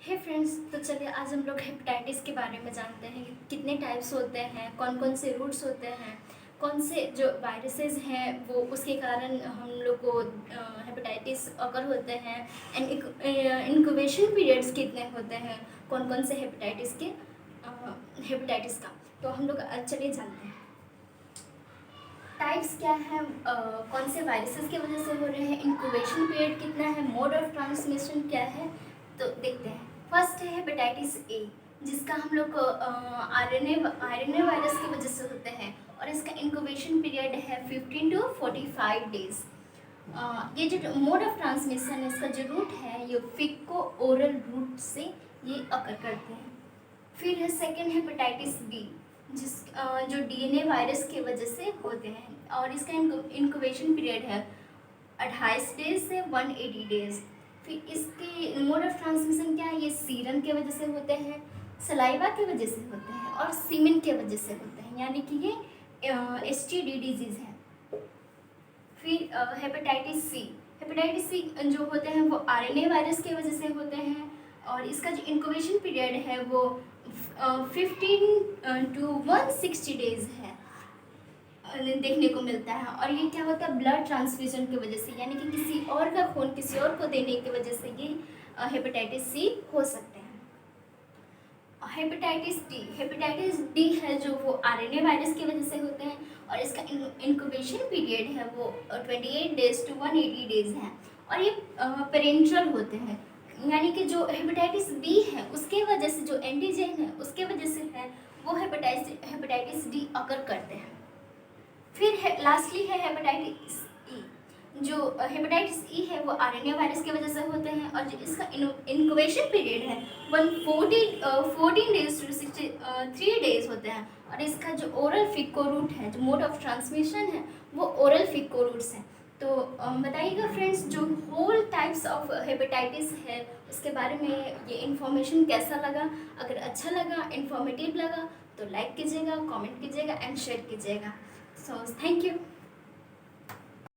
हे friends, तो चलिए आज हम लोग हेपेटाइटिस के बारे में जानते हैं कि कितने टाइप्स होते हैं, कौन कौन से रूट्स होते हैं, कौन से जो वायरसेस हैं वो उसके कारण हम लोग को हेपेटाइटिस अगर होते हैं एंड इंक्यूबेशन पीरियड्स कितने होते हैं, कौन कौन से हेपेटाइटिस का। तो हम लोग चलिए जानते हैं टाइप्स क्या है, कौन से वायरसेस की वजह से हो रहे हैं, इंक्यूबेशन पीरियड कितना है, मोड ऑफ ट्रांसमिशन क्या है। तो देखते हैं। फर्स्ट है हेपेटाइटिस ए, जिसका हम लोग आरएनए वायरस की वजह से होते हैं और इसका इंक्यूबेशन पीरियड है 15 टू 45 डेज। ये जो मोड ऑफ ट्रांसमिशन है, इसका जो रूट है ये फिको ओरल रूट से ये अकर करते हैं। फिर है सेकेंड हेपेटाइटिस बी, जो डीएनए वायरस की वजह से होते हैं और इसका इंक्यूबेशन पीरियड है 28 डेज से 180 डेज। फिर इसके मोड ऑफ ट्रांसमिशन क्या है, ये सीरम के वजह से होते हैं, सलाइवा की वजह से होते हैं और सीमेन के वजह से होते हैं, यानी कि ये एसटीडी डिजीज़ है। फिर हेपेटाइटिस सी जो होते हैं वो आरएनए वायरस की वजह से होते हैं और इसका जो इंक्यूबेशन पीरियड है वो 15 टू 160 डेज है देखने को मिलता है। और ये क्या होता है, ब्लड ट्रांसफ्यूजन की वजह से, यानी कि किसी और का खून किसी और को देने की वजह से ये हेपेटाइटिस सी हो सकते हैं। हेपेटाइटिस डी है जो वो आरएनए वायरस की वजह से होते हैं और इसका इंक्यूबेशन पीरियड है वो 28 डेज टू 180 डेज है और ये पेरेंट्रल होते हैं, यानी कि जो हेपेटाइटिस बी है उसके वजह से जो एंटीजन है उसके वजह से है वो हेपेटाइटिस डी अकर करते हैं। फिर लास्टली है हेपेटाइटिस ई, जो हेपेटाइटिस ई है वो आरएनए वायरस की वजह से होते हैं और जो इसका इंक्यूबेशन पीरियड है 14 डेज टू 63 डेज होते हैं और इसका जो ओरल फिको रूट है, जो मोड ऑफ ट्रांसमिशन है वो ओरल फिको रूट्स है। तो बताइएगा फ्रेंड्स, जो होल टाइप्स ऑफ हेपेटाइटिस है उसके बारे में ये इन्फॉर्मेशन कैसा लगा। अगर अच्छा लगा, इन्फॉर्मेटिव लगा तो लाइक कीजिएगा, कमेंट कीजिएगा एंड शेयर कीजिएगा। So thank you.